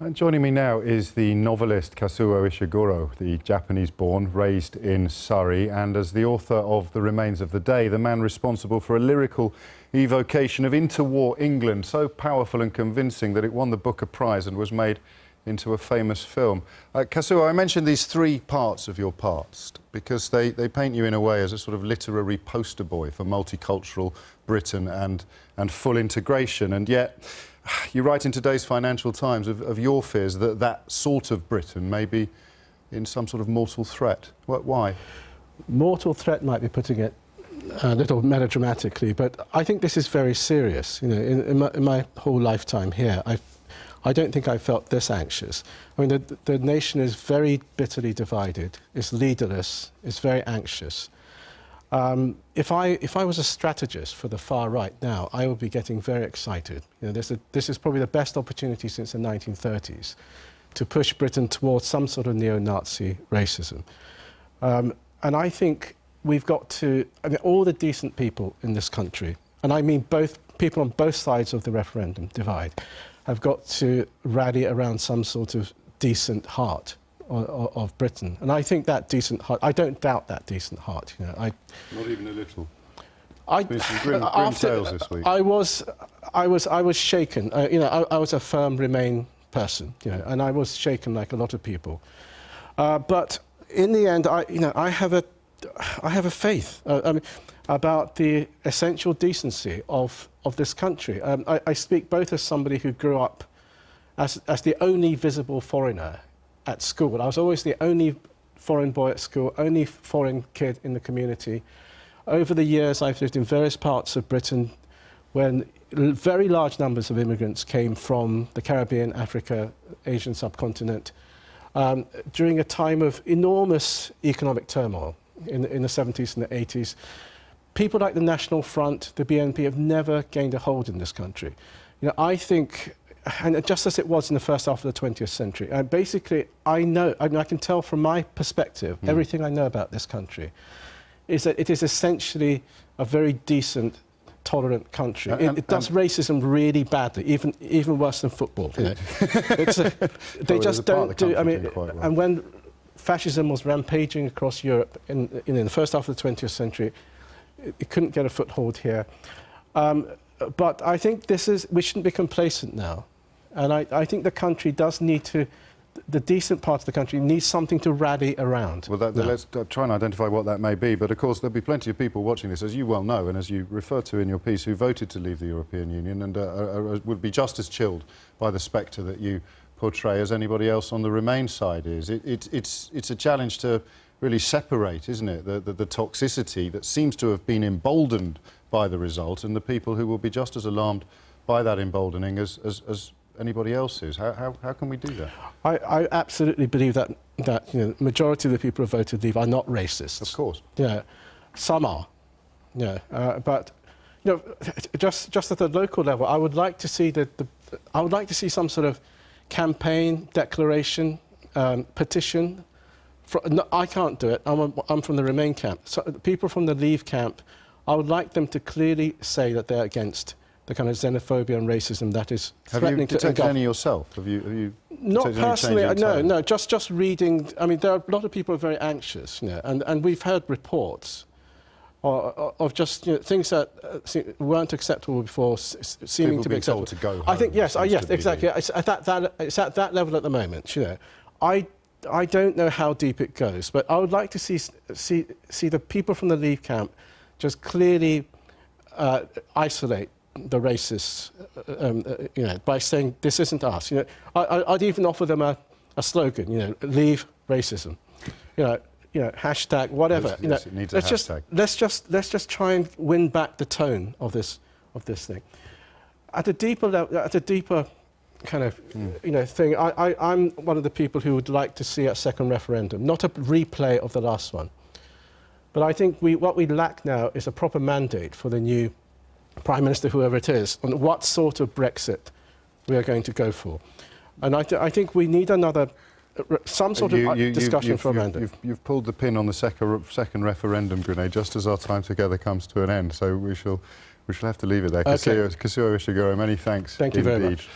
And joining me now is the novelist Kazuo Ishiguro, the Japanese-born, raised in Surrey, and as the author of The Remains of the Day, the man responsible for a lyrical evocation of interwar England, so powerful and convincing that it won the Booker Prize and was made into a famous film. Kazuo, I mentioned these three parts of your past because they paint you in a way as a sort of literary poster boy for multicultural Britain and full integration, and yet you write in today's Financial Times of your fears that that sort of Britain may be in some sort of mortal threat. Why? Mortal threat might be putting it a little melodramatically, but I think this is very serious. You know, in my whole lifetime here, I don't think I've felt this anxious. I mean, the nation is very bitterly divided, it's leaderless, it's very anxious. If I was a strategist for the far right now, I would be getting very excited. You know, this is probably the best opportunity since the 1930s to push Britain towards some sort of neo-Nazi racism. And I think we've got to, I mean, all the decent people in this country, and I mean both people on both sides of the referendum divide, have got to rally around some sort of decent heart of Britain, and I think that decent heart. I don't doubt that decent heart. You know, not even a little. There's some grim tales this week. I was shaken. You know, I was a firm Remain person. You know, and I was shaken like a lot of people. But in the end, I have a faith. I mean, about the essential decency of this country. I speak both as somebody who grew up as the only visible foreigner at school. I was always the only foreign boy at school, only foreign kid in the community. Over the years, I've lived in various parts of Britain when very large numbers of immigrants came from the Caribbean, Africa, Asian subcontinent, during a time of enormous economic turmoil in the 70s and the 80s. People like the National Front, the BNP, have never gained a hold in this country. You know, I think, and just as it was in the first half of the 20th century, basically, I can tell from my perspective, everything I know about this country, is that it is essentially a very decent, tolerant country. It does racism really badly, even worse than football. You know. They just don't do. I mean, and when fascism was rampaging across Europe in the first half of the 20th century, it couldn't get a foothold here. But I think we shouldn't be complacent now. And I think the country does need to, the decent part of the country needs something to rally around. Well, let's try and identify what that may be. But of course, there'll be plenty of people watching this, as you well know, and as you refer to in your piece, who voted to leave the European Union and would be just as chilled by the spectre that you portray as anybody else on the Remain side is. It's a challenge to really separate, isn't it, the toxicity that seems to have been emboldened by the result and the people who will be just as alarmed by that emboldening as anybody else is. How can we do that? I absolutely believe that you know, the majority of the people who voted leave are not racists. Of course. Yeah, some are. Yeah, but you know, just at the local level, I would like to see I would like to see some sort of campaign, declaration, petition. No, I can't do it. I'm from the Remain camp. So the people from the Leave camp, I would like them to clearly say that they're against the kind of xenophobia and racism that is threatening to engulf. Have you detected any yourself? Have you not personally, no. Just reading. I mean, there are a lot of people who are very anxious, you know, and we've heard reports of just, you know, things that weren't acceptable before seeming people to be acceptable. Told to go home, I think yes, exactly. It's at that level at the moment. You know, I don't know how deep it goes, but I would like to see the people from the Leave camp just clearly isolate the racists, you know, by saying this isn't us. You know, I'd even offer them a slogan. You know, leave racism. You know, hashtag whatever. Yes, it needs a hashtag. Let's just try and win back the tone of this thing. At a deeper level, at a deeper kind of you know thing. I'm one of the people who would like to see a second referendum, not a replay of the last one. But I think what we lack now is a proper mandate for the new Prime Minister, whoever it is, on what sort of Brexit we are going to go for. And I think we need some sort of discussion for a mandate. You've pulled the pin on the second referendum grenade just as our time together comes to an end. So we shall have to leave it there. Okay. Kazuo Ishiguro, many thanks. Thank you very much.